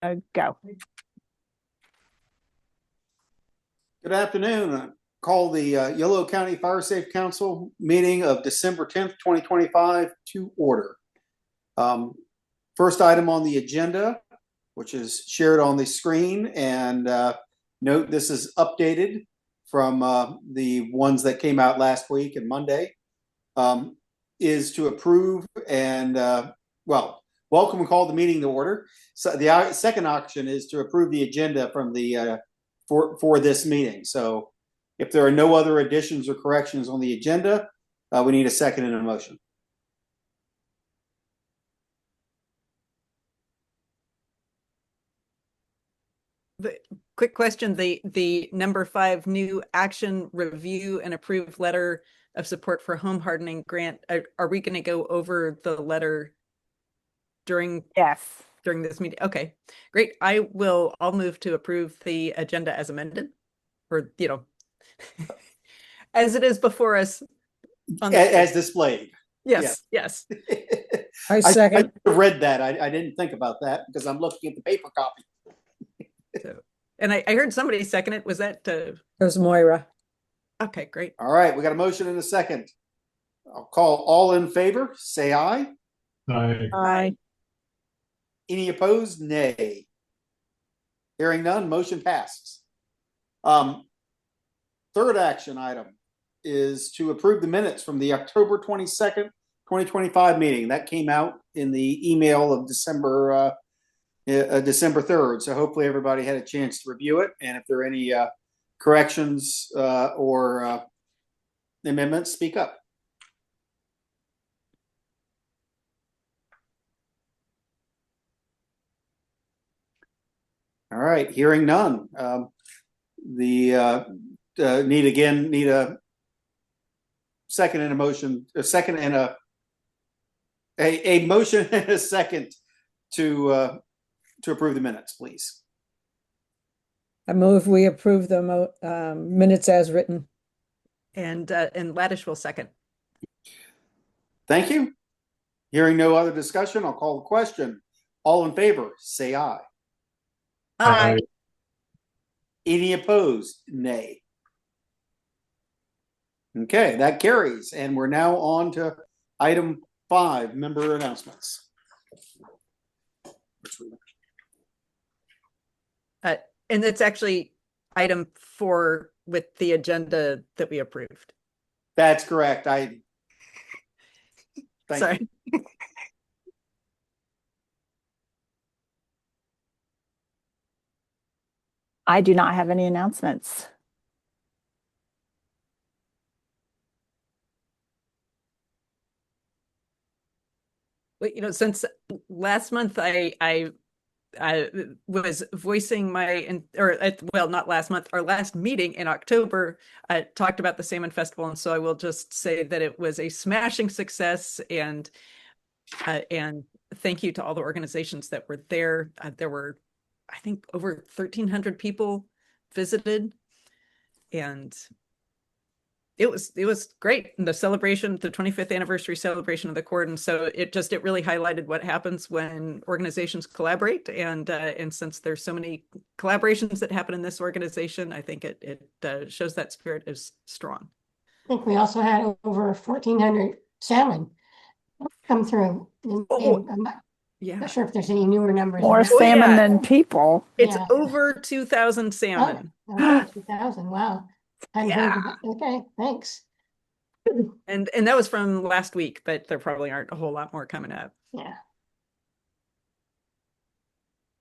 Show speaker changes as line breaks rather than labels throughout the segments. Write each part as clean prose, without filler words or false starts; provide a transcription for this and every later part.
Go.
Good afternoon. Call the Yolo County Fire Safe Council meeting of December 10th, 2025 to order. First item on the agenda, which is shared on the screen, and note this is updated from the ones that came out last week and Monday, is to approve and, welcome and call the meeting to order. So the second option is to approve the agenda from the for this meeting. So if there are no other additions or corrections on the agenda, we need a second and a motion.
The quick question, the number 5 new action review and approve letter of support for home hardening grant, are we going to go over the letter during this meeting? Okay, great. I'll move to approve the agenda as amended, or as it is before us
on as displayed.
Yes.
I second.
I read that. I didn't think about that because I'm looking at the paper copy.
And I heard somebody second it. Was that?
It was Moira.
Okay, great.
All right, we got a motion and a second. I'll call all in favor. Say aye.
Aye. Aye.
Any opposed? Nay. Hearing none, motion passes. Third action item is to approve the minutes from the October 22nd, 2025 meeting. That came out in the email of December 3rd. So hopefully everybody had a chance to review it. And if there are any corrections or amendments, speak up. All right, hearing none. Need a second and a motion, a second and a motion and a second to approve the minutes, please.
I move we approve the minutes as written.
And Laddish will second.
Thank you. Hearing no other discussion, I'll call the question. All in favor, say aye.
Aye.
Any opposed? Nay. Okay, that carries. And we're now on to item 5, member announcements.
And it's actually item 4 with the agenda that we approved.
That's correct.
Sorry.
I do not have any announcements.
Well, since last month I was voicing not last month, our last meeting in October, I talked about the Salmon Festival, and so I will just say that it was a smashing success, and thank you to all the organizations that were there. There were, I think, over 1,300 people visited, and it was great. And the celebration, the 25th anniversary celebration of the Accord, and so it really highlighted what happens when organizations collaborate, and since there's so many collaborations that happen in this organization, I think it shows that spirit is strong.
I think we also had over 1,400 salmon come through.
Yeah,
not sure if there's any newer numbers.
More salmon than people.
It's over 2,000 salmon.
Oh, 2,000. Wow.
Yeah.
Okay, thanks.
And that was from last week, but there probably aren't a whole lot more coming up.
Yeah.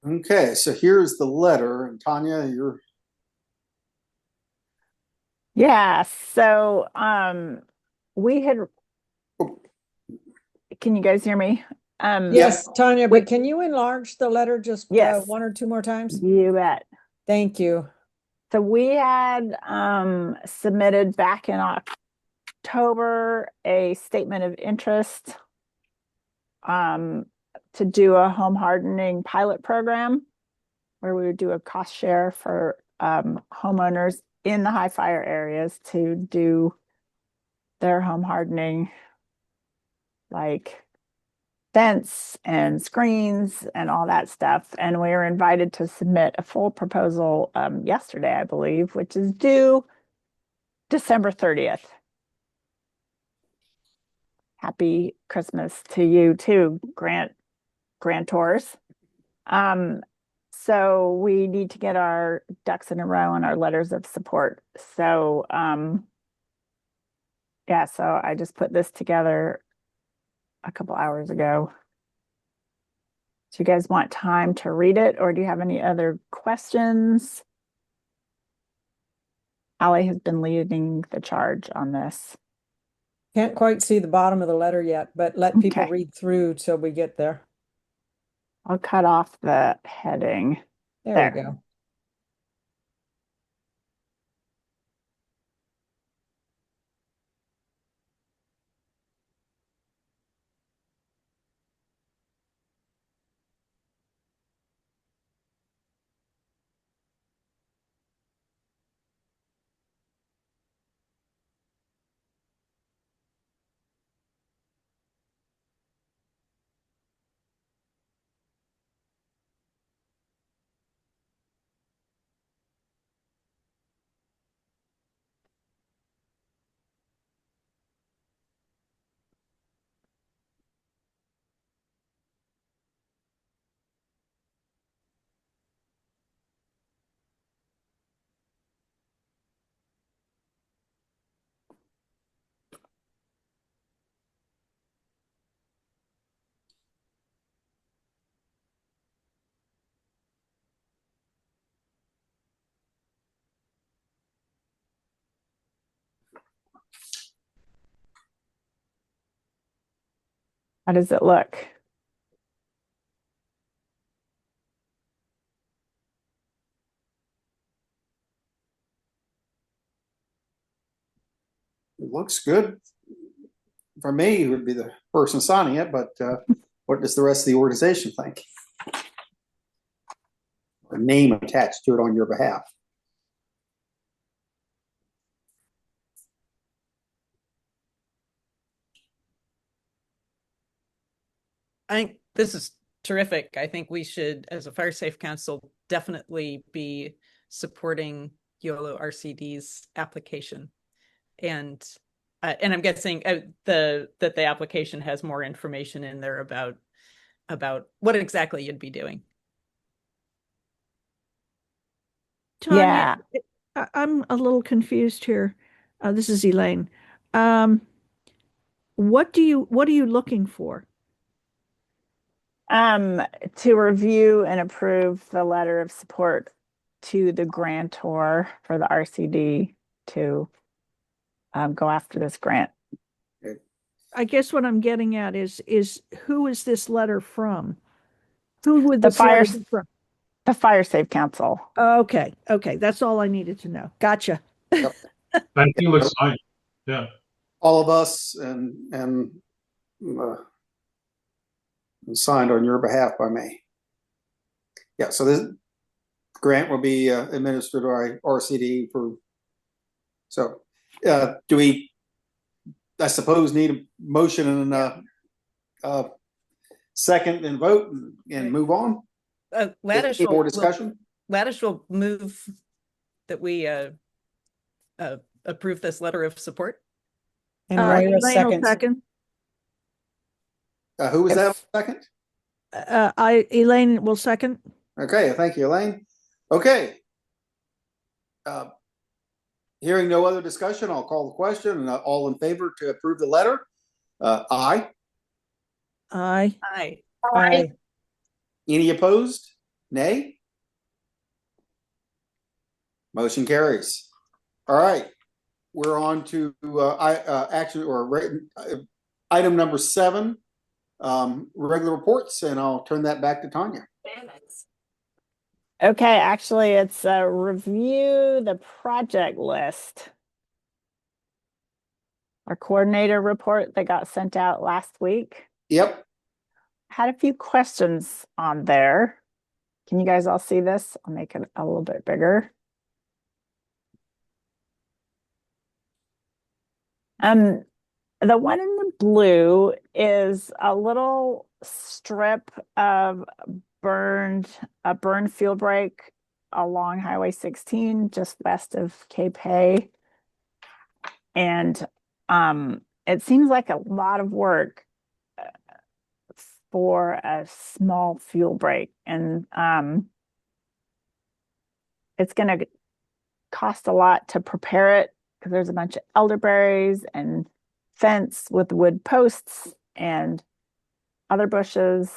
Okay, so here's the letter, and Tanya, you're.
Yeah. So we had. Can you guys hear me?
Yes, Tanya, but can you enlarge the letter just one or two more times?
You bet.
Thank you.
So we had submitted back in October a statement of interest to do a home hardening pilot program where we would do a cost share for homeowners in the high fire areas to do their home hardening, like fence and screens and all that stuff. And we were invited to submit a full proposal yesterday, I believe, which is due December 30th. Happy Christmas to you too, grantors. So we need to get our ducks in a row and our letters of support. So yeah, so I just put this together a couple hours ago. Do you guys want time to read it, or do you have any other questions? Allie has been leading the charge on this.
Can't quite see the bottom of the letter yet, but let people
Okay.
read through till we get there.
I'll cut off the heading.
There we go.
How does it look?
It looks good. For me, it would be the person signing it, but what does the rest of the organization think? A name attached to it on your behalf.
I think this is terrific. I think we should, as a Fire Safe Council, definitely be supporting Yolo RCD's application. And I'm guessing that the application has more information in there about what exactly you'd be doing.
Yeah.
Tanya, I'm a little confused here. This is Elaine. What are you looking for?
To review and approve the letter of support to the grantor for the RCD to go after this grant.
I guess what I'm getting at is who is this letter from? Who would
The
this letter
fire,
be from?
the Fire Safe Council.
Okay, that's all I needed to know. Gotcha.
Yep.
Thank you, it's fine. Yeah.
All of us and signed on your behalf by me. Yeah, so this grant will be administered by RCD for. So, do we? I suppose need a motion and second and vote and move on.
Laddish
Any more discussion?
Laddish will move that we approve this letter of support.
And Moira
Elaine will
seconds.
second.
Who was that second?
Elaine will second.
Okay, thank you, Elaine. Okay. Hearing no other discussion, I'll call the question. And all in favor to approve the letter? Aye.
Aye.
Aye.
Aye.
Any opposed? Nay. Motion carries. All right, we're on to action or item number 7, regular reports, and I'll turn that back to Tanya.
Okay, actually, it's review the project list. Our coordinator report that got sent out last week.
Yep.
Had a few questions on there. Can you guys all see this? I'll make it a little bit bigger. The one in the blue is a little strip of a burned fuel break along Highway 16, just west of Cape Hay. And it seems like a lot of work for a small fuel break. And it's going to cost a lot to prepare it because there's a bunch of elderberries and fence with wood posts and other bushes.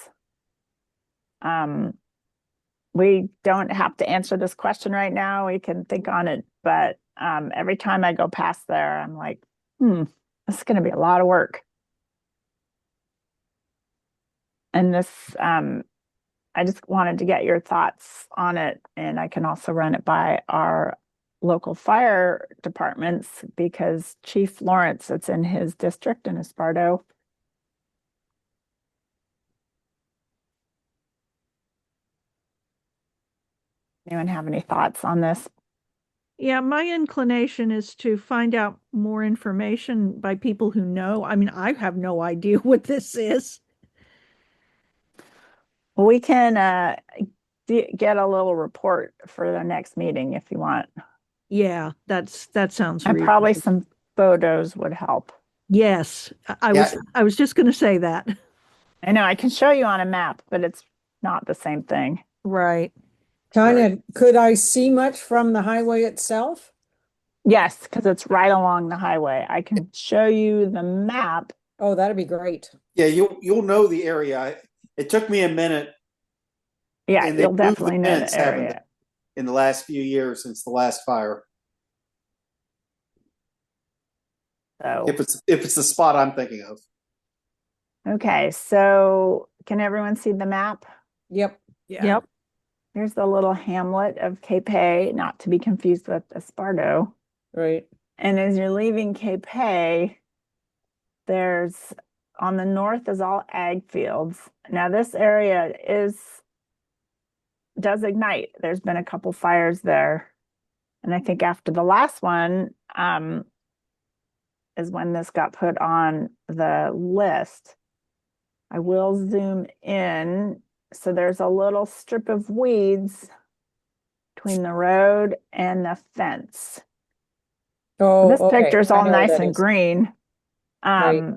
We don't have to answer this question right now. We can think on it, but every time I go past there, I'm like, this is going to be a lot of work. And this, I just wanted to get your thoughts on it, and I can also run it by our local fire departments because Chief Lawrence, it's in his district in Esparto. Anyone have any thoughts on this?
Yeah, my inclination is to find out more information by people who know. I mean, I have no idea what this is.
Well, we can get a little report for the next meeting if you want.
Yeah, that sounds
And probably
reasonable.
some photos would help.
Yes,
Yeah.
I was just going to say that.
I know I can show you on a map, but it's not the same thing.
Right.
Kind
Right.
of, could I see much from the highway itself?
Yes, because it's right along the highway. I can show you the map.
Oh, that'd be great.
Yeah, you'll know the area. It took me a minute,
Yeah,
and they
you'll
moved the
definitely know the
fence, haven't they,
area.
in the last few years since the last fire.
So,
If it's the spot I'm thinking of.
okay, so can everyone see the map?
Yep.
Yeah.
Yep.
Here's the little hamlet of Cape Hay, not to be confused with Esparto.
Right.
And as you're leaving Cape Hay, there's on the north is all ag fields. Now this area does ignite. There's been a couple fires there. And I think after the last one, is when this got put on the list. I will zoom in. So there's a little strip of weeds between the road and the fence.
Oh,
This
okay.
picture's
I
all
know where
nice
that
and
is.
green.
Right.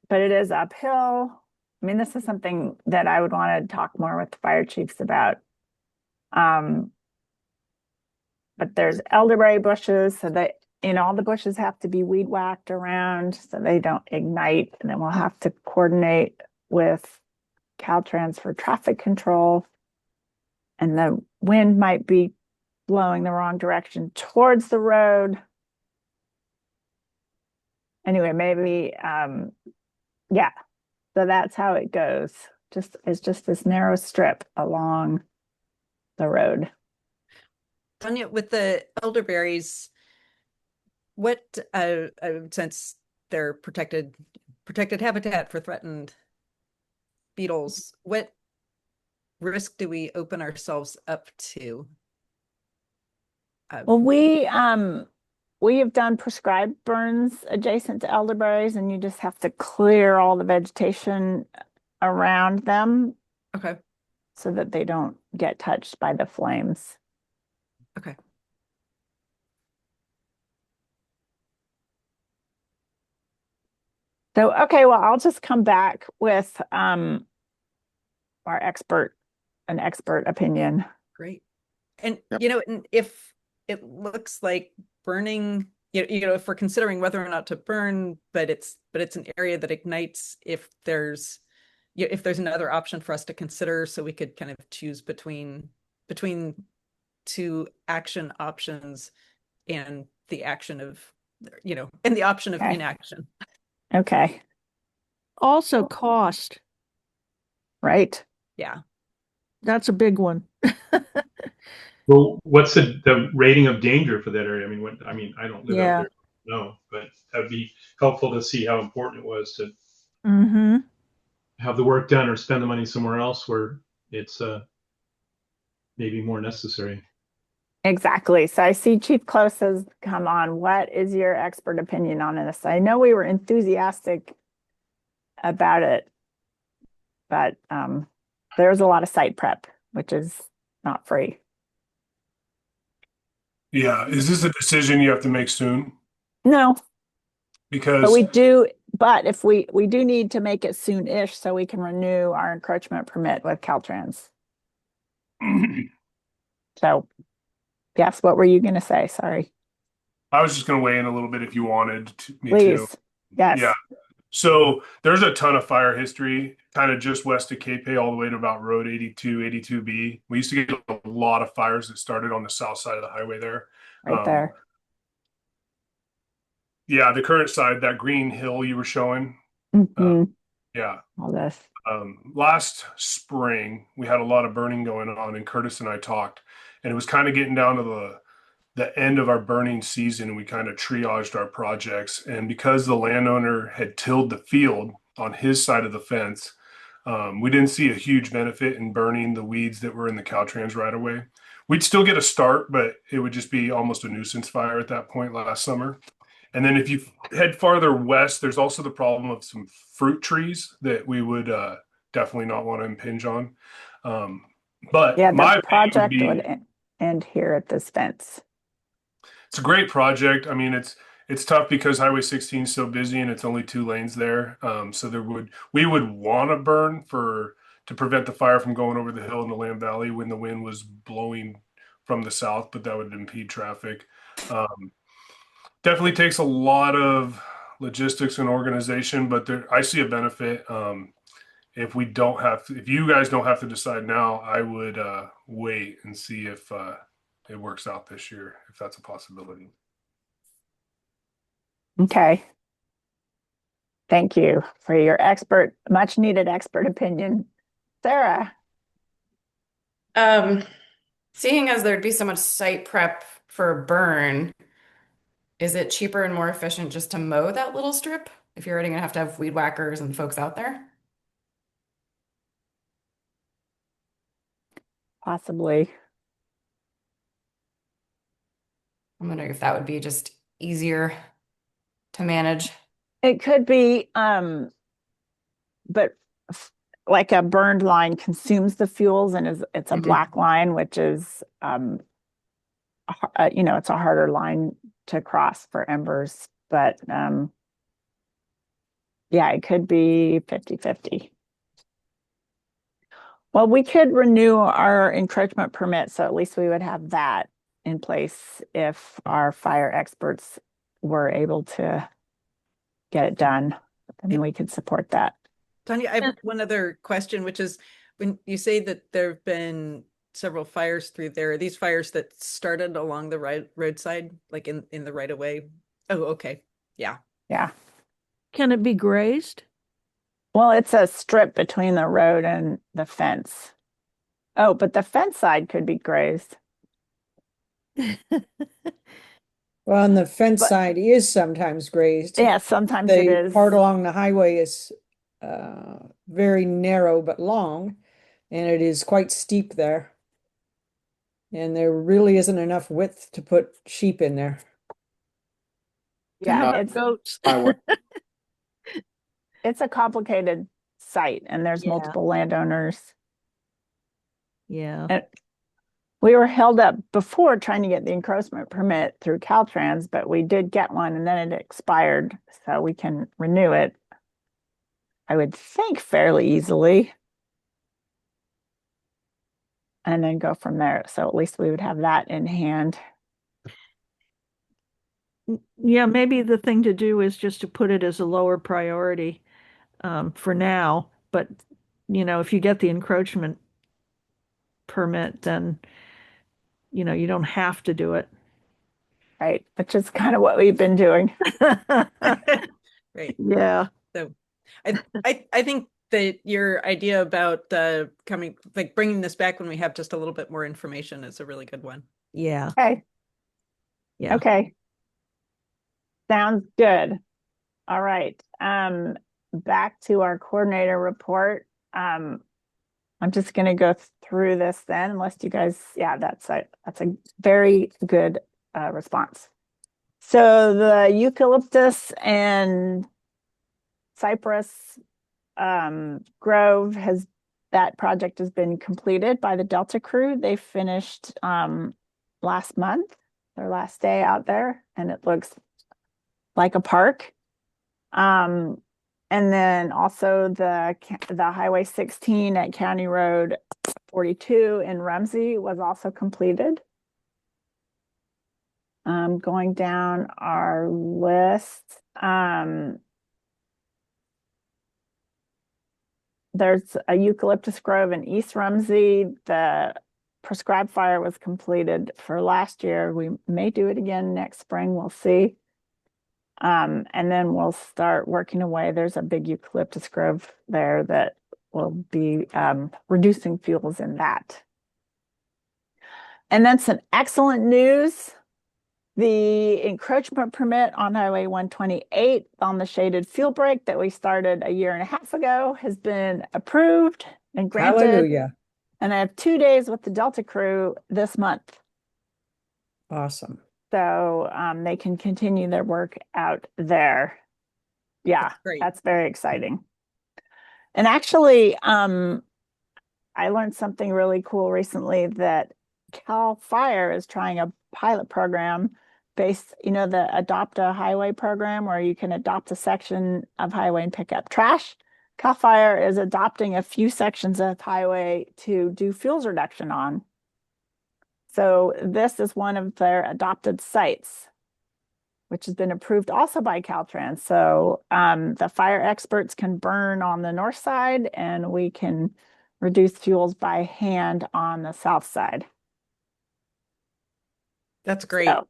But it is uphill. I mean, this is something that I would want to talk more with the fire chiefs about. But there's elderberry bushes, so that all the bushes have to be weed whacked around so they don't ignite. And then we'll have to coordinate with Caltrans for traffic control. And the wind might be blowing the wrong direction towards the road. Anyway, maybe, yeah. So that's how it goes. It's just this narrow strip along the road.
Tanya, with the elderberries, what since they're protected habitat for threatened beetles, what risk do we open ourselves up to?
Well, we have done prescribed burns adjacent to elderberries, and you just have to clear all the vegetation around them
Okay.
so that they don't get touched by the flames.
Okay.
So, okay, well, I'll just come back with our an expert opinion.
Great. And
Yep.
and if it looks like burning, if we're considering whether or not to burn, but it's an area that ignites, if there's another option for us to consider, so we could kind of choose between two action options and the action of and the option of
Okay.
inaction.
Okay,
Also cost.
right.
Yeah.
That's a big one.
Well, what's the rating of danger for that area? I mean, I don't live
Yeah.
out there. No, but that'd be helpful to see how important it was to
Mm-hmm.
have the work done or spend the money somewhere else where it's maybe more necessary.
Exactly. So I see Chief Close has come on. What is your expert opinion on this? I know we were enthusiastic about it but there's a lot of site prep, which is not free.
Yeah. Is this a decision you have to make soon?
No, but
Because
we do, but if we do need to make it soon-ish so we can renew our encroachment permit with Caltrans. So, yes, what were you going to say? Sorry.
I was just going to weigh in a little bit if you wanted me to.
Please. Yes.
Yeah. So there's a ton of fire history, kind of just west of Cape all the way to about Road 82, 82B. We used to get a lot of fires that started on the south side of the highway there.
Right there.
Yeah, the current side, that green hill you were showing.
Mhm.
Yeah.
All this.
Last spring, we had a lot of burning going on, and Curtis and I talked, and it was kind of getting down to the end of our burning season, and we kind of triaged our projects. And because the landowner had tilled the field on his side of the fence, we didn't see a huge benefit in burning the weeds that were in the Caltrans right away. We'd still get a start, but it would just be almost a nuisance fire at that point last summer. And then if you head farther west, there's also the problem of some fruit trees that we would definitely not want to impinge on. But
Yeah, the
my
project would end here at this fence.
it's a great project. I mean, it's tough because Highway 16 is so busy and it's only 2 lanes there. So we would want to burn to prevent the fire from going over the hill in the Lamb Valley when the wind was blowing from the south, but that would impede traffic. Definitely takes a lot of logistics and organization, but I see a benefit. If you guys don't have to decide now, I would wait and see if it works out this year, if that's a possibility.
Okay. Thank you for your much needed expert opinion. Sarah.
Seeing as there'd be so much site prep for a burn, is it cheaper and more efficient just to mow that little strip if you're already gonna have to have weed whackers and folks out there?
Possibly.
I'm wondering if that would be just easier to manage.
It could be, but like a burned line consumes the fuels and it's a
Mhm.
black line, which is, it's a harder line to cross for embers, but yeah, it could be 50-50. Well, we could renew our encroachment permit, so at least we would have that in place if our fire experts were able to get it done, then we could support that.
Tanya, I have one other question, which is when you say that there have been several fires through there, are these fires that started along the roadside, like in the right of way? Oh, okay. Yeah.
Yeah.
Can it be grazed?
Well, it's a strip between the road and the fence. Oh, but the fence side could be grazed.
Well, on the fence
But-
side is sometimes grazed.
Yeah, sometimes it
The
is.
part along the highway is very narrow but long, and it is quite steep there. And there really isn't enough width to put sheep in there.
Yeah,
How about goats?
highway.
it's a complicated site and there's
Yeah.
multiple landowners.
Yeah.
And we were held up before trying to get the encroachment permit through Caltrans, but we did get one and then it expired, so we can renew it, I would think, fairly easily. And then go from there. So at least we would have that in hand.
Yeah, maybe the thing to do is just to put it as a lower priority for now. But, if you get the encroachment permit, then, you don't have to do it.
Right, which is kind of what we've been doing.
Right.
Yeah.
So I think that your idea about bringing this back when we have just a little bit more information is a really good one.
Yeah.
Okay.
Yeah.
Okay. Sounds good. All right. Back to our coordinator report. I'm just going to go through this then, unless you guys, yeah, that's a very good response. So the eucalyptus and cypress Grove that project has been completed by the Delta crew. They finished last month, their last day out there, and it looks like a park. And then also the Highway 16 at County Road 42 in Rumsey was also completed. Going down our list, there's a eucalyptus grove in East Rumsey. The prescribed fire was completed for last year. We may do it again next spring. We'll see. And then we'll start working away. There's a big eucalyptus grove there that will be reducing fuels in that. And then some excellent news. The encroachment permit on Highway 128 on the shaded fuel break that we started a year and a half ago has been approved and granted.
Hallelujah.
And I have 2 days with the Delta crew this month.
Awesome.
So they can continue their work out there. Yeah,
great.
that's very exciting. And actually, I learned something really cool recently that Cal Fire is trying a pilot program based, the Adopt a Highway program where you can adopt a section of highway and pick up trash. Cal Fire is adopting a few sections of highway to do fuels reduction on. So this is one of their adopted sites, which has been approved also by Caltrans. So the fire experts can burn on the north side and we can reduce fuels by hand on the south side.
That's great.
So,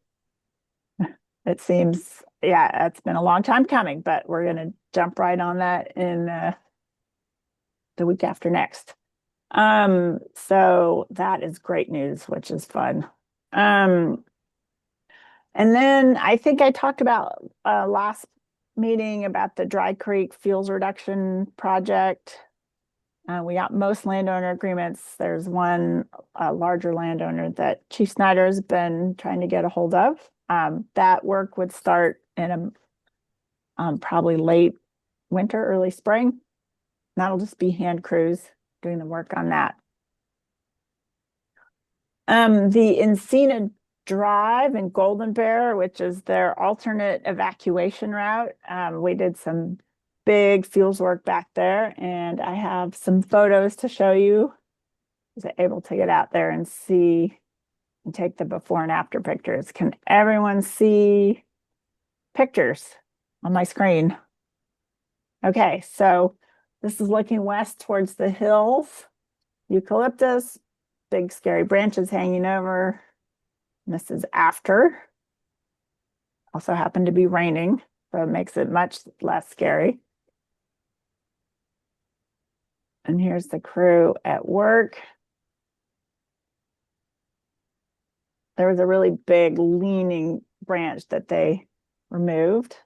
it seems, yeah, it's been a long time coming, but we're going to jump right on that in the week after next. So that is great news, which is fun. And then I think I talked about last meeting about the Dry Creek fuels reduction project. We got most landowner agreements. There's one larger landowner that Chief Snyder has been trying to get a hold of. That work would start in probably late winter, early spring. That'll just be hand crews doing the work on that. The Encina Drive in Golden Bear, which is their alternate evacuation route. We did some big fuels work back there, and I have some photos to show you. I was able to get out there and see and take the before and after pictures. Can everyone see pictures on my screen? Okay, so this is looking west towards the hills, eucalyptus, big scary branches hanging over. And this is after. Also happened to be raining, so it makes it much less scary. And here's the crew at work. There was a really big leaning branch that they removed.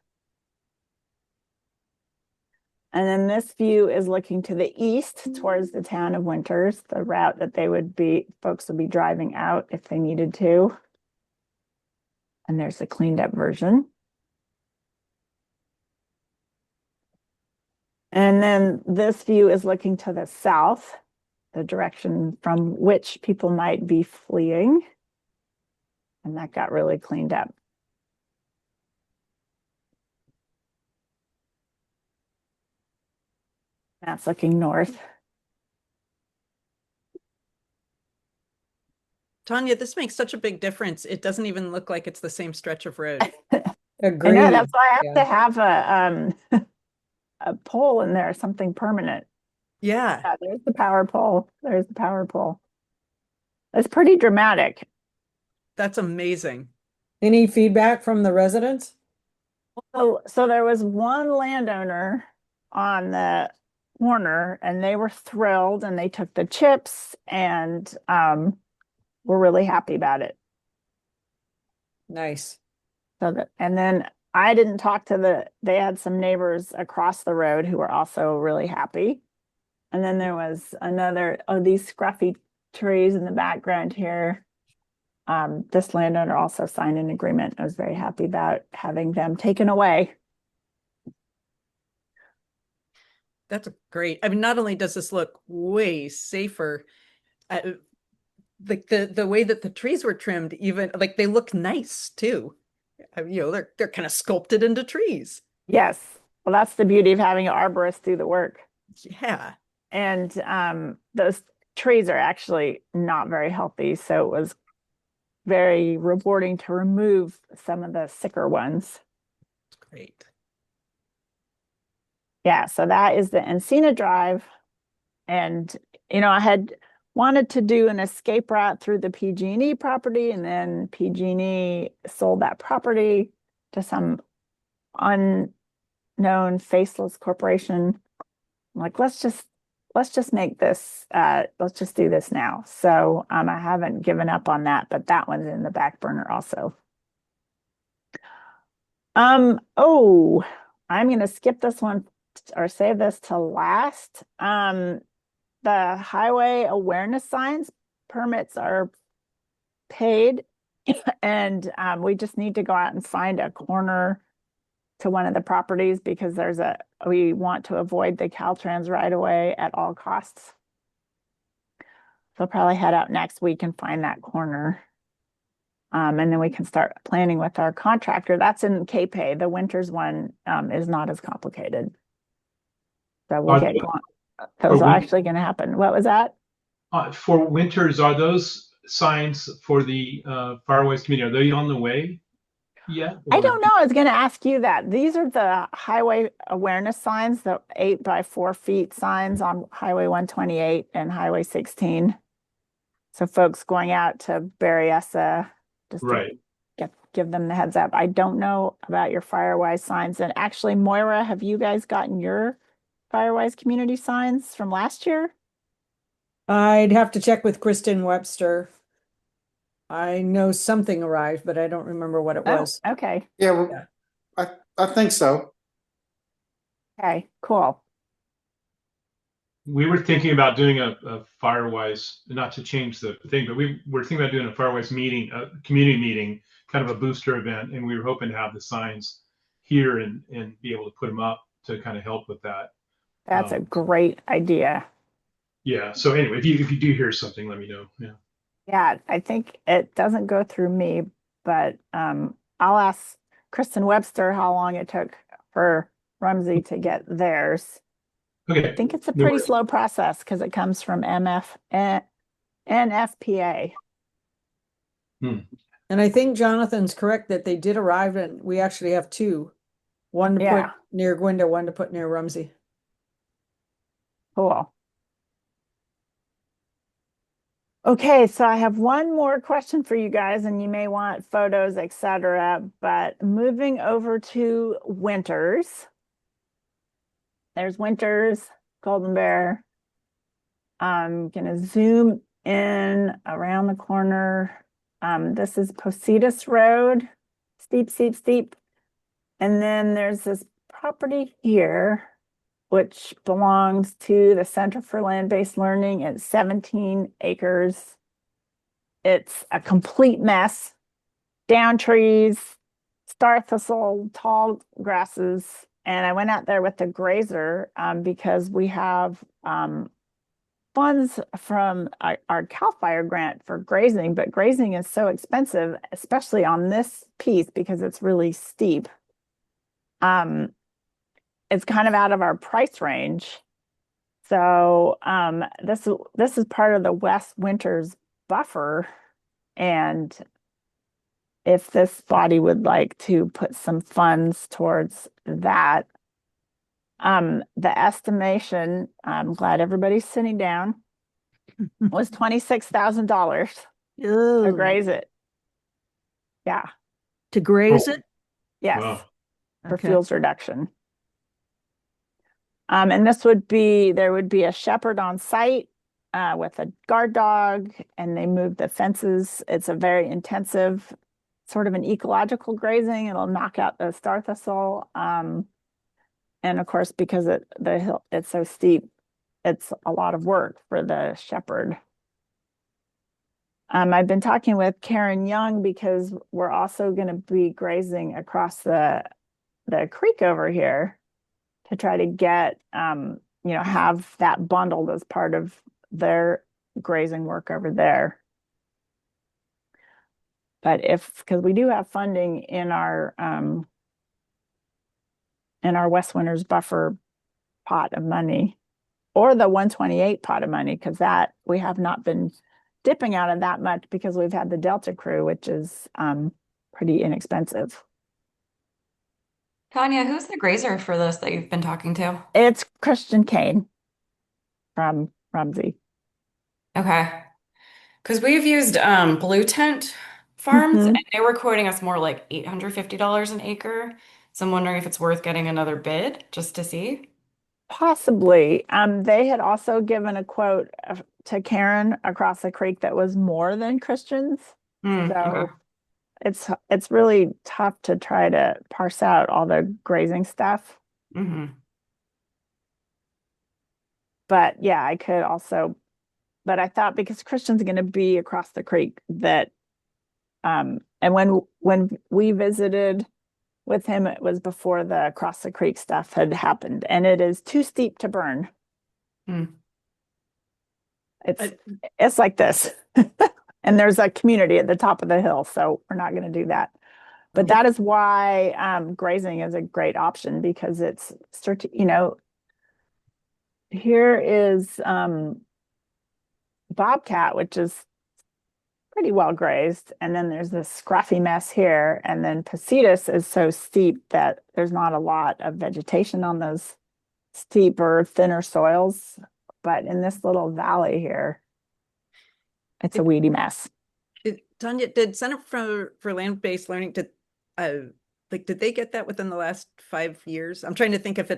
And then this view is looking to the east towards the town of Winters, the route that folks would be driving out if they needed to. And there's the cleaned up version. And then this view is looking to the south, the direction from which people might be fleeing. And that got really cleaned up. That's looking north.
Tanya, this makes such a big difference. It doesn't even look like it's the same stretch of road.
Agreed.
I know, that's why I have
Yeah.
to have a pole in there, something permanent.
Yeah.
Yeah, there's the power pole. There's the power pole. It's pretty dramatic.
That's amazing.
Any feedback from the residents?
So there was one landowner on the corner and they were thrilled and they took the chips and were really happy about it.
Nice.
And then I didn't talk to they had some neighbors across the road who were also really happy. And then there was these scruffy trees in the background here. This landowner also signed an agreement. I was very happy about having them taken away.
That's great. I mean, not only does this look way safer, like the way that the trees were trimmed, even like they look nice too. They're kind of sculpted into trees.
Yes. Well, that's the beauty of having an arborist do the work.
Yeah.
And those trees are actually not very healthy. So it was very rewarding to remove some of the sicker ones.
Great.
Yeah, so that is the Encina Drive. And, I had wanted to do an escape route through the PG&E property, and then PG&E sold that property to some unknown faceless corporation. I'm like, let's just make this, let's just do this now. So I haven't given up on that, but that one's in the back burner also. Oh, I'm gonna skip this one or save this to last. The highway awareness signs permits are paid, and we just need to go out and find a corner to one of the properties because we want to avoid the Caltrans right away at all costs. So I'll probably head out next week and find that corner. And then we can start planning with our contractor. That's in K-Pay. The Winters one is not as complicated. So we'll get going. Those are actually going to happen. What was that?
For Winters, are those signs for the Fireways community, are they on the way yet?
I don't know. I was going to ask you that. These are the highway awareness signs, the 8 by 4 feet signs on Highway 128 and Highway 16. So folks going out to Berryessa, just
Right.
to give them the heads up. I don't know about your Firewise signs. And actually, Moira, have you guys gotten your Firewise community signs from last year?
I'd have to check with Kristen Webster. I know something arrived, but I don't remember what it was.
Okay.
Yeah, well,
Yeah.
I think so.
Okay, cool.
We were thinking about doing a Firewise, not to change the thing, but we were thinking about doing a Firewise meeting, a community meeting, kind of a booster event, and we were hoping to have the signs here and be able to put them up to kind of help with that.
That's a great idea.
Yeah. So anyway, if you do hear something, let me know. Yeah.
Yeah, I think it doesn't go through me, but I'll ask Kristen Webster how long it took for Rumsey to get theirs.
Okay.
I think it's a
No
pretty
worries.
slow process because it comes from NFPA.
And I think Jonathan's correct that they did arrive and we actually have two. One to
Yeah.
put near Gwenda, one to put near Rumsey.
Cool. Okay, so I have one more question for you guys, and you may want photos, etc. But moving over to Winters. There's Winters, Golden Bear. I'm gonna zoom in around the corner. This is Positas Road, steep, steep, steep. And then there's this property here, which belongs to the Center for Land-Based Learning. It's 17 acres. It's a complete mess. Down trees, star thistle, tall grasses. And I went out there with the grazer because we have funds from our CAL FIRE grant for grazing, but grazing is so expensive, especially on this piece because it's really steep. It's kind of out of our price range. So this is part of the West Winters buffer. And if this body would like to put some funds towards that, the estimation, I'm glad everybody's sitting down, was $26,000 to
Ugh.
graze it. Yeah,
To graze it?
yes,
Wow.
for
Okay.
fuels reduction. And there would be a shepherd on site with a guard dog, and they move the fences. It's a very intensive, sort of an ecological grazing. It'll knock out the star thistle. And of course, because the hill it's so steep, it's a lot of work for the shepherd. I've been talking with Karen Young because we're also going to be grazing across the creek over here to try to get have that bundled as part of their grazing work over there. But because we do have funding in our West Winters buffer pot of money, or the 128 pot of money, because that we have not been dipping out of that much because we've had the Delta crew, which is pretty inexpensive.
Tanya, who's the grazer for this that you've been talking to?
It's Christian Kane from Rumsey.
Okay. Because we've used Blue Tent Farms
Mhm.
and they were quoting us more like $850 an acre. So I'm wondering if it's worth getting another bid just to see.
Possibly. They had also given a quote to Karen across the creek that was more than Christian's.
Okay.
So it's really tough to try to parse out all the grazing stuff.
Hmm.
But yeah, I could also, but I thought because Christian's going to be across the creek that, and when we visited with him, it was before the across the creek stuff had happened, and it is too steep to burn.
Mm.
It's it's like this. And there's a community at the top of the hill, so we're not going to do that. But that is why grazing is a great option because it's here is bobcat, which is pretty well grazed, and then there's this scruffy mess here, and then Positas is so steep that there's not a lot of vegetation on those steeper, thinner soils. But in this little valley here, it's a weedy mess.
Tanya, did Center for Land-Based Learning did they get that within the last 5 years? I'm trying to think if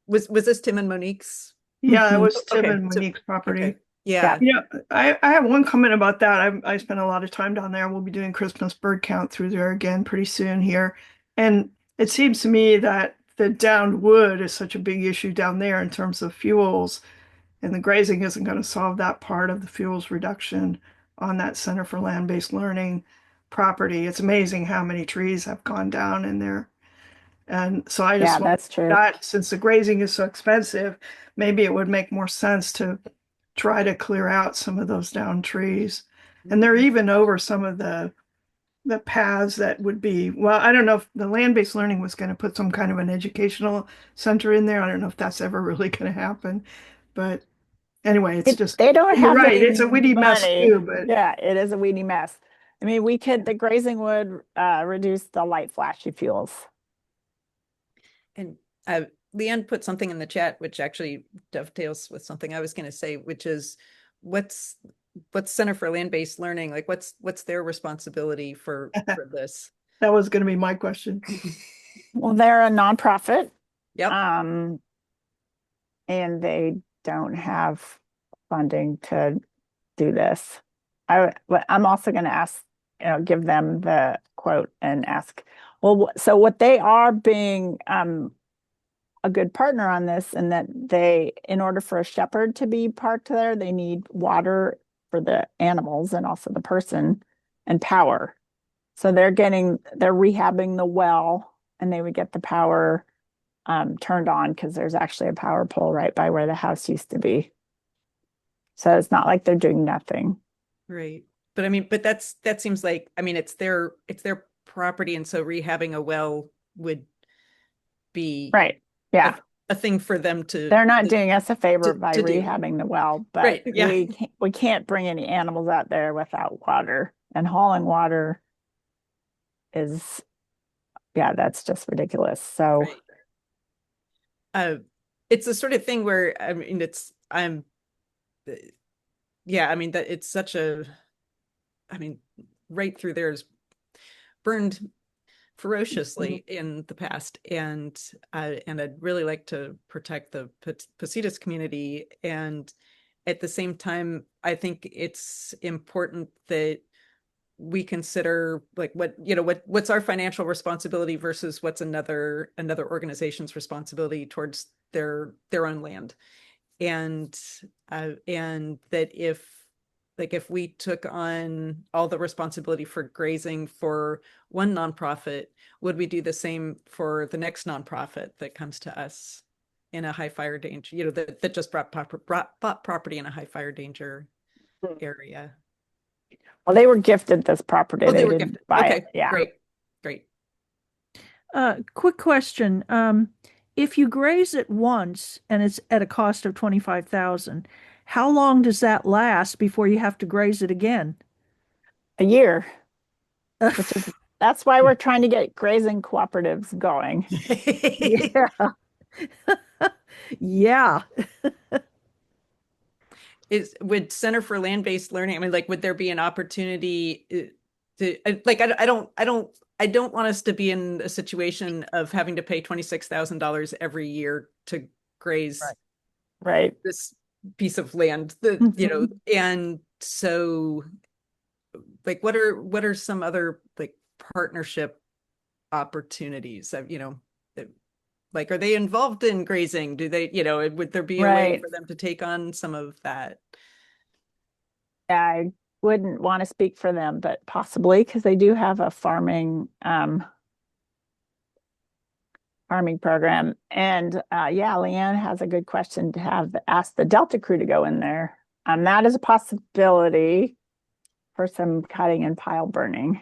was this Tim and Monique's?
Yeah, it
Mhm.
was Tim
Okay,
and Monique's property.
okay. Yeah.
Yeah, I have one comment about that. I spent a lot of time down there. We'll be doing Christmas bird count through there again pretty soon here. And it seems to me that the downed wood is such a big issue down there in terms of fuels, and the grazing isn't going to solve that part of the fuels reduction on that Center for Land-Based Learning property. It's amazing how many trees have gone down in there. And so I
Yeah,
just want
that's true.
that since the grazing is so expensive, maybe it would make more sense to try to clear out some of those down trees. And they're even over some of the paths that would be, well, I don't know if the land-based learning was going to put some kind of an educational center in there. I don't know if that's ever really going to happen. But anyway, it's just,
They don't
you're
have
right.
any
It's a weedy mess
money.
too, but
Yeah, it is a weedy mess. I mean, the grazing would reduce the light flashy fuels.
And Leanne put something in the chat, which actually dovetails with something I was going to say, which is what's Center for Land-Based Learning, like what's their responsibility for this?
that was going to be my question.
Well, they're a nonprofit.
Yep.
And they don't have funding to do this. I'm also going to ask, give them the quote and ask, well, so what they are being a good partner on this, and that in order for a shepherd to be parked there, they need water for the animals and also the person and power. So they're rehabbing the well, and they would get the power turned on because there's actually a power pole right by where the house used to be. So it's not like they're doing nothing.
Right. But I mean, that seems like, I mean, it's their property. And so rehabbing a well would be
Right. Yeah.
a thing for them to.
They're not doing us a favor by
to do.
rehabbing the well, but
Right, yeah.
we can't bring any animals out there without water, and hauling water is, yeah, that's just ridiculous. So
Right. It's the sort of thing where, I mean, yeah, I mean, that it's such I mean, right through there is burned ferociously in the past, and I'd really like to protect the Positas community. And at the same time, I think it's important that we consider like what's our financial responsibility versus what's another organization's responsibility towards their own land. And that if we took on all the responsibility for grazing for one nonprofit, would we do the same for the next nonprofit that comes to us? in a high fire danger, you know, that just bought property in a high fire danger area.
Well, they were gifted this property.
Oh, they
They
were
didn't
gifted.
buy it.
Okay,
Yeah.
great.
Quick question. If you graze it once and it's at a cost of 25,000, how long does that last before you have to graze it again?
A year, which is that's why we're trying to get grazing cooperatives going.
Yeah. Yeah.
Would Center for Land-Based Learning, I mean, like, would there be an opportunity like, I don't want us to be in a situation of having to pay $26,000 every year to graze
Right.
this piece of land that, you know, and so like, what are some other like partnership opportunities of, you know, like, are they involved in grazing? Do they, you know, would there be a way
Right.
for them to take on some of that?
I wouldn't want to speak for them, but possibly because they do have a farming program. And yeah, Leanne has a good question to have asked the Delta crew to go in there. That is a possibility for some cutting and pile burning.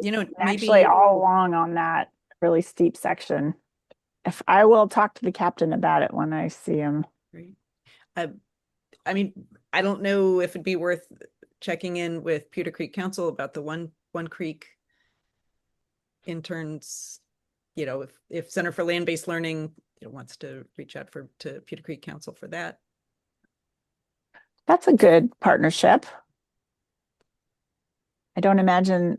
You know,
Actually,
maybe
all along on that really steep section. If I will talk to the captain about it when I see him.
Right. I mean, I don't know if it'd be worth checking in with Pewter Creek Council about the One Creek interns. You know, if Center for Land-Based Learning, you know, wants to reach out to Pewter Creek Council for that.
That's a good partnership. I don't imagine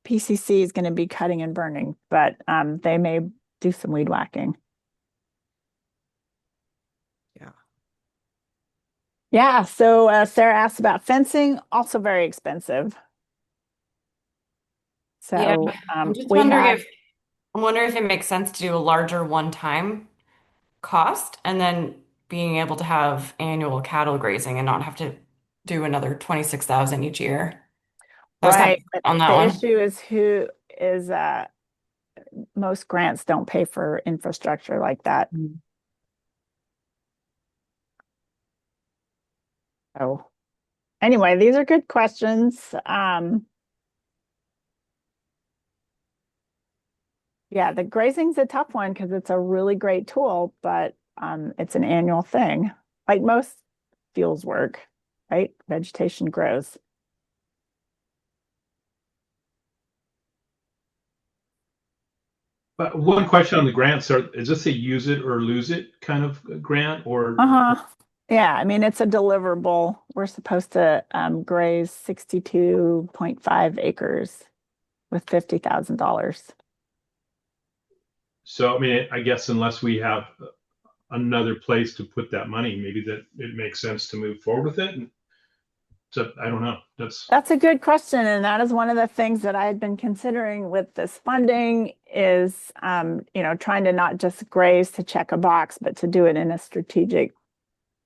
PCC is going to be cutting and burning, but they may do some weed whacking.
Yeah.
Yeah. So Sarah asked about fencing, also very expensive.
Yeah,
So
I'm just
we
wondering
have,
if I wonder if it makes sense to do a larger one-time cost and then being able to have annual cattle grazing and not have to do another 26,000 each year. That was kind of
right. But
on that
the
one.
issue is who is most grants don't pay for infrastructure like that. So anyway, these are good questions. Yeah, the grazing's a tough one because it's a really great tool, but it's an annual thing, like most fields work, right? Vegetation grows.
But one question on the grants is this a use it or lose it kind of grant or
Uh-huh. Yeah, I mean, it's a deliverable. We're supposed to graze 62.5 acres with $50,000.
so? I mean, I guess unless we have another place to put that money, maybe that it makes sense to move forward with it. And so I don't know.
That's a good question, and that is one of the things that I had been considering with this funding is, trying to not just graze to check a box, but to do it in a strategic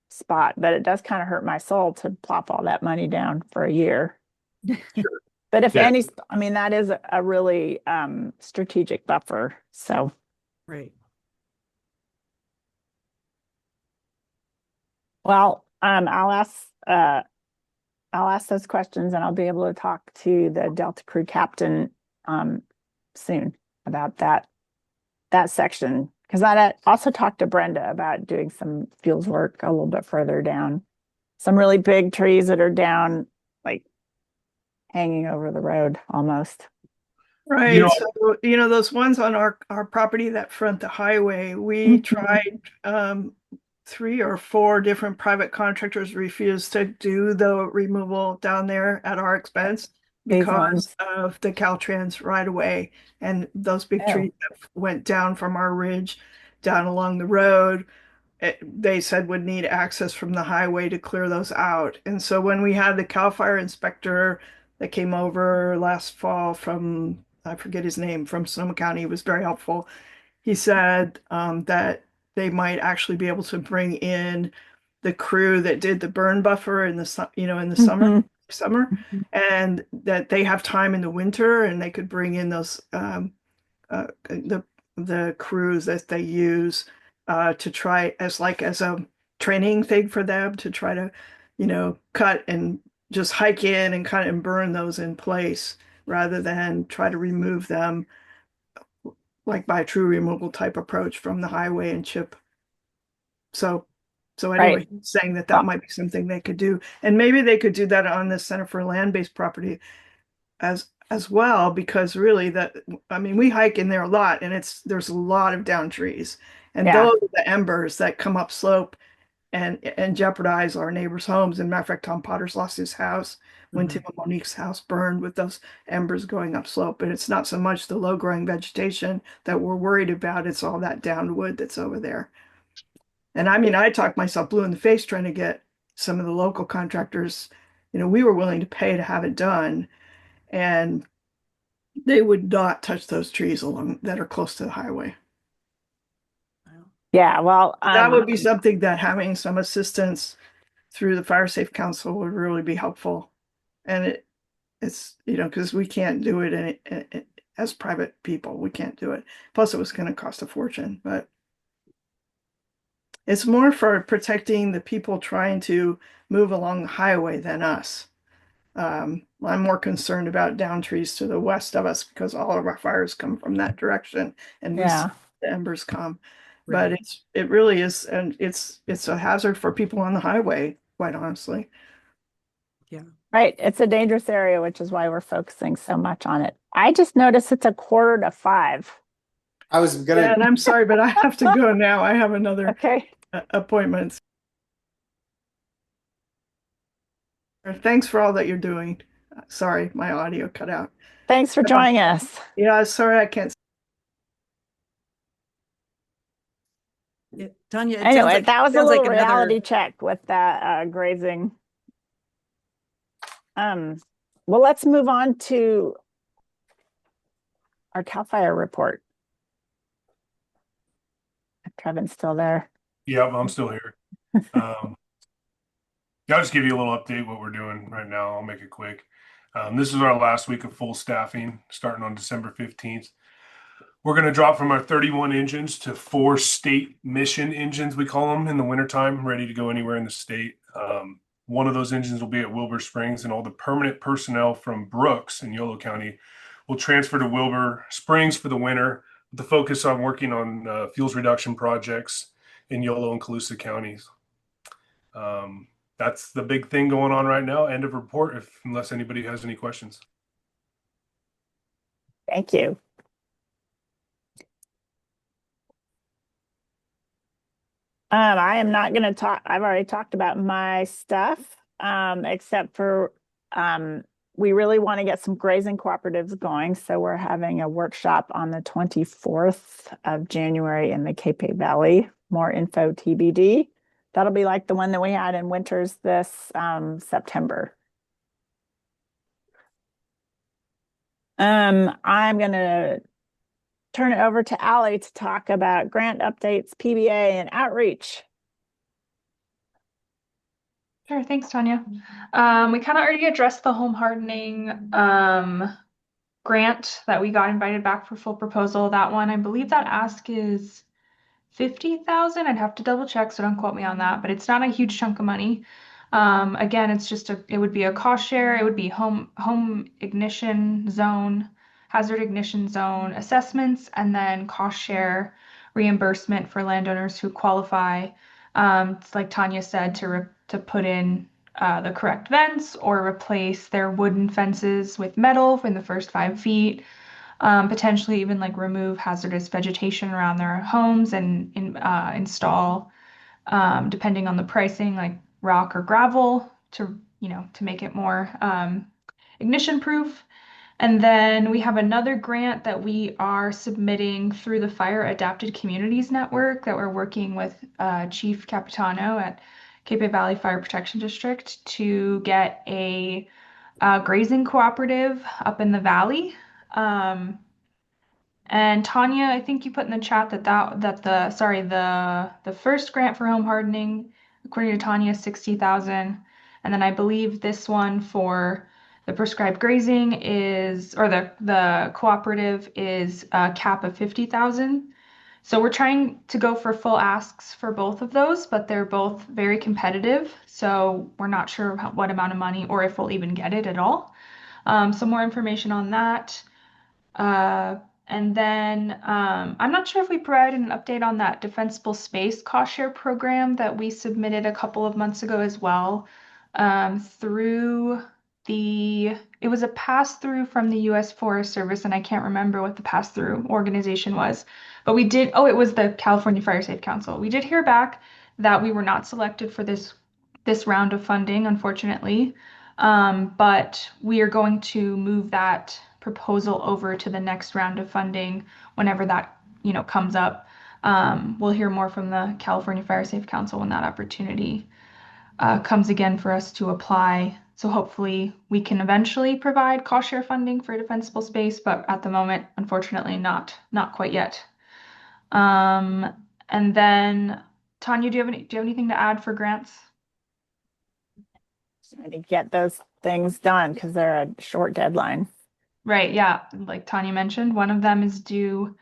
spot. But it does kind of hurt my soul to plop all that money down for a year. But if
Yeah.
I mean, that is a really strategic buffer. So,
Right.
well, I'll ask those questions and I'll be able to talk to the Delta crew captain soon about that section. Because I also talked to Brenda about doing some fields work a little bit further down. Some really big trees that are down, like hanging over the road almost.
Right.
You know,
So, those ones on our property that front the highway, we tried 3 or 4 different private contractors refused to do the removal down there at our expense
These
because
ones.
of the Caltrans right away and those big
Oh.
trees that went down from our ridge down along the road. They said would need access from the highway to clear those out. And so when we had the CAL FIRE inspector that came over last fall from, I forget his name, from Sonoma County, he was very helpful. He said that they might actually be able to bring in the crew that did the burn buffer in the summer, and that they have time in the winter and they could bring in those the crews that they use to try as a training thing for them to try to, cut and just hike in and cut and burn those in place rather than try to remove them like by a true removal type approach from the highway and chip. So, so
Right.
anyway, saying that
Well,
that might be something they could do, and maybe they could do that on the Center for Land-Based Property as well, because really that, I mean, we hike in there a lot, and there's a lot of down trees, and
yeah.
those are the embers that come up slope and jeopardize our neighbors' homes. And matter of fact, Tom Potter's lost his house when
Mhm.
Tim and Monique's house burned with those embers going up slope. And it's not so much the low growing vegetation that we're worried about, it's all that downed wood that's over there. And I mean, I talked myself blue in the face trying to get some of the local contractors, we were willing to pay to have it done, and they would not touch those trees along that are close to the highway.
Wow.
Yeah. Well,
That would be something that having some assistance through the Fire Safe Council would really be helpful. And it's, because we can't do it as private people, we can't do it. Plus, it was going to cost a fortune, but it's more for protecting the people trying to move along the highway than us. I'm more concerned about down trees to the west of us because all of our fires come from that direction, and we see
yeah.
the embers come. But
Right.
it really is, and it's a hazard for people on the highway, quite honestly.
Yeah.
Right. It's a dangerous area, which is why we're focusing so much on it. I just noticed it's 4:45.
I was
Yeah,
gonna.
and I'm sorry, but I have to go now. I have another
Okay.
appointment. Thanks for all that you're doing. Sorry, my audio cut out.
Thanks for joining us.
Yeah, sorry I can't.
Yeah, Tanya, it sounds
Anyway,
like
that was a
sounds
little
like
reality
another.
check with that grazing. Well, let's move on to our CAL FIRE report. Kevin's still there.
Yep, I'm still here. Um, yeah, I'll just give you a little update what we're doing right now. I'll make it quick. This is our last week of full staffing, starting on December 15th. We're going to drop from our 31 engines to 4 state mission engines, we call them, in the wintertime, ready to go anywhere in the state. One of those engines will be at Wilbur Springs, and all the permanent personnel from Brooks in Yolo County will transfer to Wilbur Springs for the winter, with the focus on working on fuels reduction projects in Yolo and Colusa counties. That's the big thing going on right now. End of report, unless anybody has any questions.
Thank you. I am not going to talk. I've already talked about my stuff, except for we really want to get some grazing cooperatives going. So we're having a workshop on the 24th of January in the Cape Valley. More info TBD. That'll be like the one that we had in Winters this September. I'm going to turn it over to Allie to talk about grant updates, PBA, and outreach.
Sure, thanks, Tanya. We kind of already addressed the home hardening grant that we got invited back for full proposal. That one, I believe that ask is 50,000. I'd have to double check, so don't quote me on that, but it's not a huge chunk of money. Again, it would be a cost share, it would be home ignition zone, hazard ignition zone assessments, and then cost share reimbursement for landowners who qualify. It's like Tanya said, to put in the correct vents or replace their wooden fences with metal in the first 5 feet. Potentially even like remove hazardous vegetation around their homes and install, depending on the pricing, like rock or gravel to make it more ignition proof. And then we have another grant that we are submitting through the Fire Adapted Communities Network that we're working with Chief Capitano at Cape Valley Fire Protection District to get a grazing cooperative up in the valley. And Tanya, I think you put in the chat the first grant for home hardening, according to Tanya, 60,000. And then I believe this one for the prescribed grazing or the cooperative is a cap of 50,000. So we're trying to go for full asks for both of those, but they're both very competitive. So we're not sure what amount of money or if we'll even get it at all. So more information on that. Uh, and then I'm not sure if we provided an update on that defensible space cost share program that we submitted a couple of months ago as well. Through it was a pass through from the U.S. Forest Service, and I can't remember what the pass through organization was, but it was the California Fire Safe Council. We did hear back that we were not selected for this round of funding, unfortunately. But we are going to move that proposal over to the next round of funding whenever that, comes up. We'll hear more from the California Fire Safe Council when that opportunity comes again for us to apply. So hopefully we can eventually provide cost share funding for defensible space, but at the moment, unfortunately, not quite yet. And then Tanya, do you have anything to add for grants?
Trying to get those things done because they're a short deadline.
Right, yeah. Like Tanya mentioned, one of them is due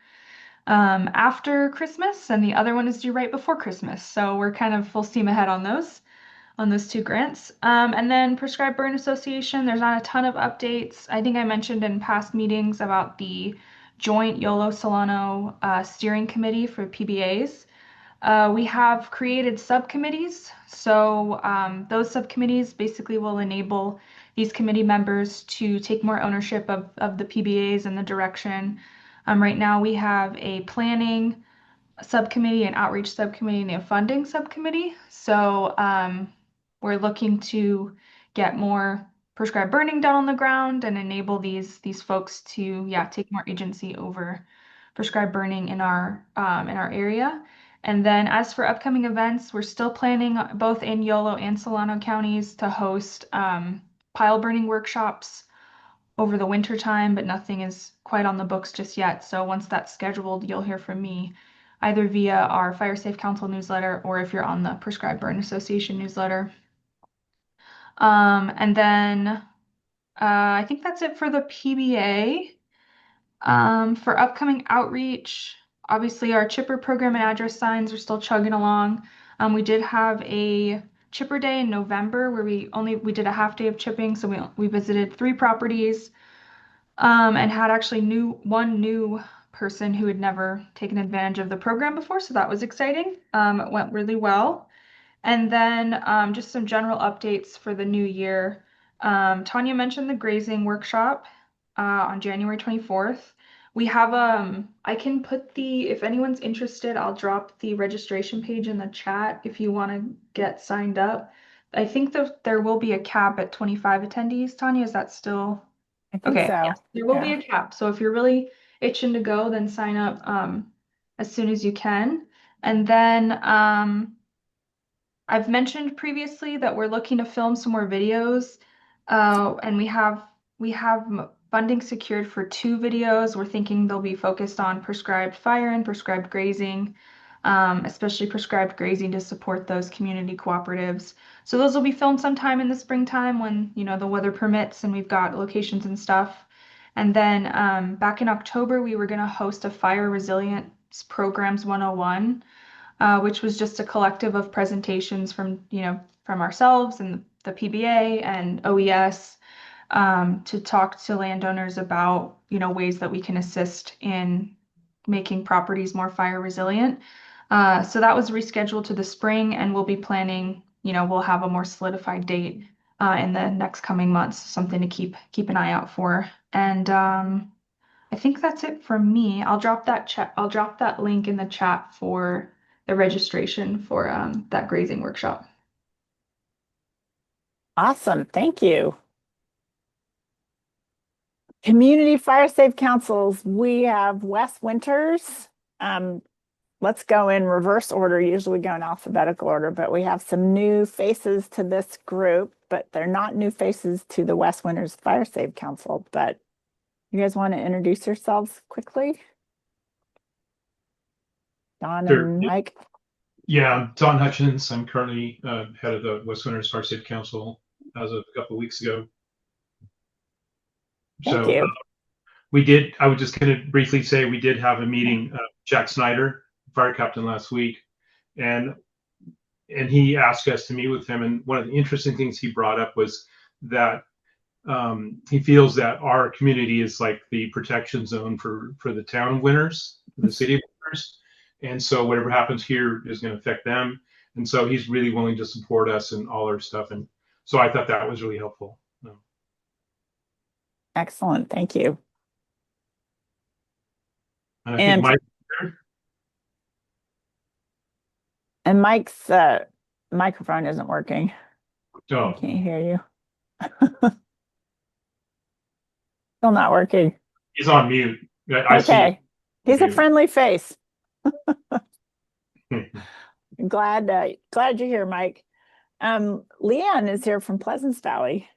after Christmas and the other one is due right before Christmas. So we're kind of full steam ahead on those two grants. And then Prescribed Burn Association, there's not a ton of updates. I think I mentioned in past meetings about the joint Yolo Solano steering committee for PBAs. We have created subcommittees. So those subcommittees basically will enable these committee members to take more ownership of the PBAs and the direction. Right now we have a planning subcommittee, an outreach subcommittee, and a funding subcommittee. So we're looking to get more prescribed burning done on the ground and enable these folks to take more agency over prescribed burning in our area. And then as for upcoming events, we're still planning both in Yolo and Solano counties to host pile burning workshops over the winter time, but nothing is quite on the books just yet. So once that's scheduled, you'll hear from me either via our Fire Safe Council newsletter or if you're on the Prescribed Burn Association newsletter. And then I think that's it for the PBA. For upcoming outreach, obviously our chipper program and address signs are still chugging along. We did have a chipper day in November where we did a half day of chipping, so we visited 3 properties and had actually one new person who had never taken advantage of the program before, so that was exciting. It went really well. And then just some general updates for the new year. Tanya mentioned the grazing workshop on January 24th. We have I can put if anyone's interested, I'll drop the registration page in the chat if you want to get signed up. I think there will be a cap at 25 attendees. Tanya, is that still?
I think
Okay,
so.
yes, there will be a cap. So if you're really itching to go, then sign up as soon as you can. And then I've mentioned previously that we're looking to film some more videos, and we have funding secured for 2 videos. We're thinking they'll be focused on prescribed fire and prescribed grazing, especially prescribed grazing to support those community cooperatives. So those will be filmed sometime in the springtime when the weather permits and we've got locations and stuff. And then back in October, we were going to host a Fire Resilience Programs 101. Which was just a collective of presentations from ourselves and the PBA and OES to talk to landowners about, ways that we can assist in making properties more fire resilient. So that was rescheduled to the spring, and we'll be planning, we'll have a more solidified date in the next coming months, something to keep an eye out for. And I think that's it from me. I'll drop that link in the chat for the registration for that grazing workshop.
Awesome. Thank you. Community Fire Safe Councils. We have Wes Winters. Let's go in reverse order. Usually we go in alphabetical order, but we have some new faces to this group, but they're not new faces to the Wes Winters Fire Safe Council. But you guys want to introduce yourselves quickly? Don
Sure.
and Mike.
Yeah, I'm Don Hutchins. I'm currently head of the West Winters Fire Safe Council as of a couple of weeks ago.
Thank you.
I would just kind of briefly say we did have a meeting. Jack Snyder fire captain last week, and he asked us to meet with him. And one of the interesting things he brought up was that he feels that our community is like the protection zone for the town of Winters, the city of Winters, and so whatever happens here is going to affect them. And so he's really willing to support us and all our stuff. And so I thought that was really helpful.
Excellent. Thank you.
And I think Mike.
And Mike's microphone isn't working.
Oh.
I can't hear you. Still not working.
He's on mute. I
okay.
see.
He's a friendly face. glad you're here, Mike. Leanne is here from Pleasance Valley.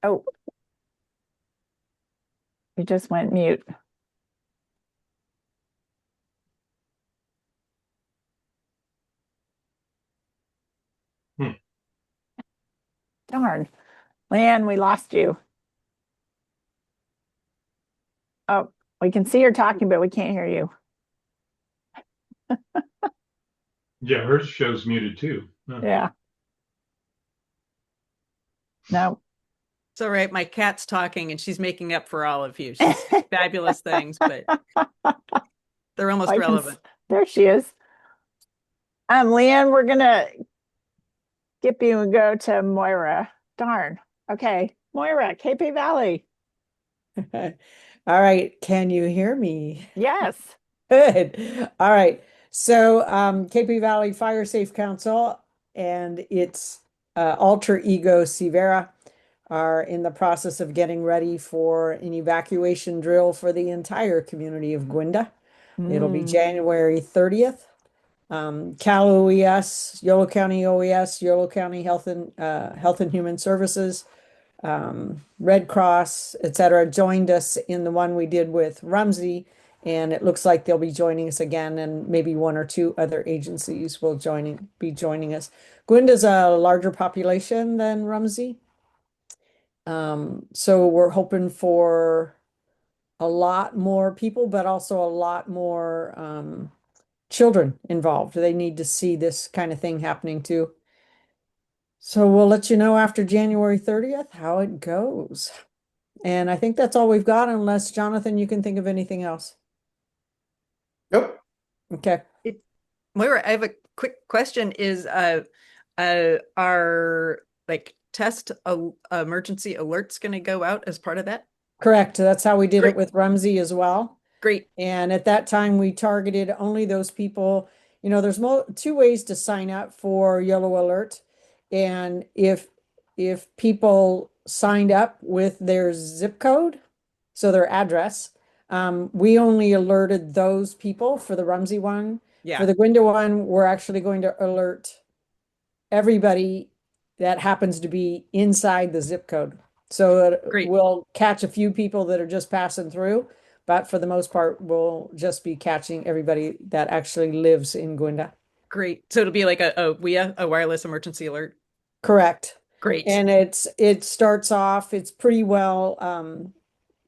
Oh, you just went mute. Darn. Leanne, we lost you. Oh, we can see you're talking, but we can't hear you.
Yeah, hers shows muted too.
Huh. Yeah. No.
It's all right. My cat's talking and she's making up for all of you. She's fabulous things, but they're almost relevant.
There she is. Leanne, we're gonna skip you and go to Moira. Darn. Okay. Moira, KP Valley.
All right. Can you hear me?
Yes.
Good. All right. So KP Valley Fire Safe Council and its alter ego Severa are in the process of getting ready for an evacuation drill for the entire community of Gwinda. It'll be January 30th. Cal OES, Yolo County OES, Yolo County Health and Human Services, Red Cross, etc., joined us in the one we did with Rumsey, and it looks like they'll be joining us again, and maybe one or two other agencies will be joining us. Gwinda's a larger population than Rumsey, so we're hoping for a lot more people, but also a lot more children involved. They need to see this kind of thing happening too. So we'll let you know after January 30th how it goes. And I think that's all we've got, unless Jonathan, you can think of anything else.
Nope.
Okay.
Moira, I have a quick question. Is our like test emergency alerts going to go out as part of that?
Correct. That's how we did it with Rumsey as well.
Great.
And at that time, we targeted only those people. You know, there's two ways to sign up for Yellow Alert. And if people signed up with their zip code, so their address, we only alerted those people for the Rumsey one.
Yeah.
For the Gwinda one, we're actually going to alert everybody that happens to be inside the zip code. So we'll catch a few people that are just passing through, but for the most part, we'll just be catching everybody that actually lives in Gwinda.
Great. So it'll be like a WIA, a wireless emergency alert.
Correct.
Great.
And it starts off, it's pretty well,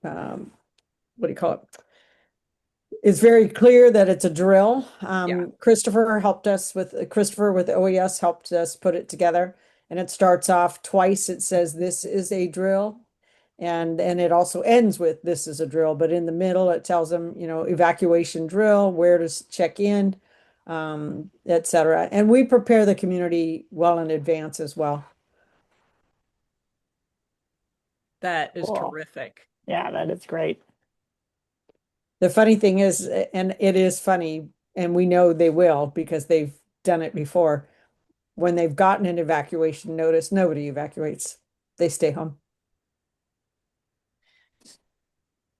what do you call it? It's very clear that it's a drill. Christopher with OES helped us put it together. And it starts off twice. It says, "This is a drill." And it also ends with, "This is a drill." But in the middle, it tells them, you know, evacuation drill, where to check in, etc. And we prepare the community well in advance as well.
That is terrific.
Yeah, that is great.
The funny thing is, and it is funny, and we know they will because they've done it before, when they've gotten an evacuation notice, nobody evacuates. They stay home.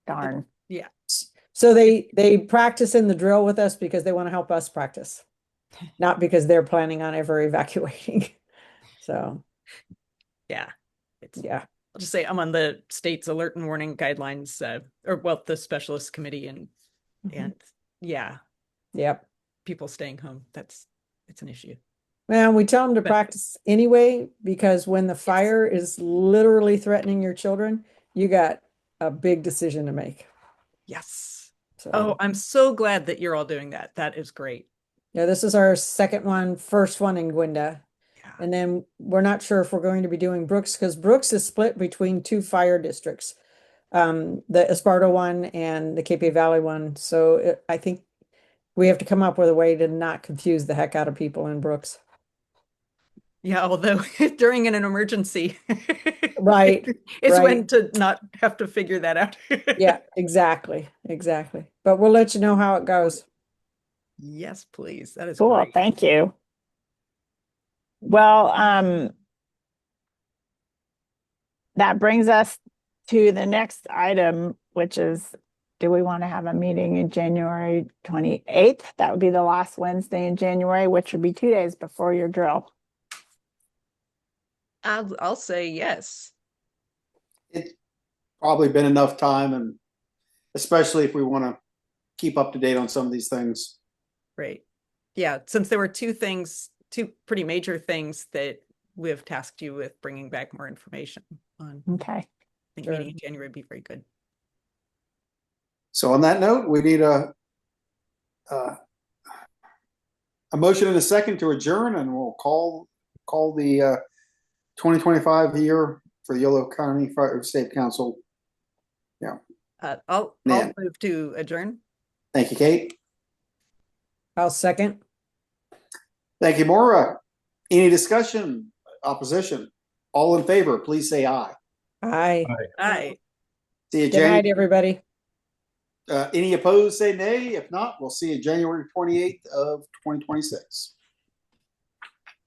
Darn.
Yeah.
So they practice in the drill with us because they want to help us practice, not because they're planning on ever evacuating. So
yeah.
Yeah.
I'll just say I'm on the state's alert and warning guidelines, the specialist committee, and yeah.
Yep.
People staying home. It's an issue.
Well, we tell them to practice anyway, because when the fire is literally threatening your children, you got a big decision to make.
Yes.
So
Oh, I'm so glad that you're all doing that. That is great.
yeah, this is our second one, first one in Gwenda.
Yeah.
And then we're not sure if we're going to be doing Brooks because Brooks is split between two fire districts, the Esparta one and the KP Valley one. So I think we have to come up with a way to not confuse the heck out of people in Brooks.
Yeah, although during an emergency,
Right,
it's
right.
when to not have to figure that out.
Yeah, exactly, exactly. But we'll let you know how it goes.
Yes, please. That is
Cool,
great.
thank you. Well, that brings us to the next item, which is, do we want to have a meeting in January 28th? That would be the last Wednesday in January, which would be 2 days before your drill.
I'll say yes.
It's probably been enough time, and especially if we want to keep up to date on some of these things.
Right. Yeah, since there were two pretty major things that we have tasked you with bringing back more information on.
Okay.
I think
Sure.
meeting in January would be very good.
So on that note, we need a motion and a second to adjourn, and we'll call the 2025 year for the Yolo County Fire State Council. Yeah.
I'll
Nan.
move to adjourn.
Thank you, Kate.
I'll second.
Thank you, Maura. Any discussion, opposition? All in favor, please say aye.
Aye.
Aye.
See you,
Good night,
January.
everybody.
Any opposed, say nay. If not, we'll see you January 28th of 2026.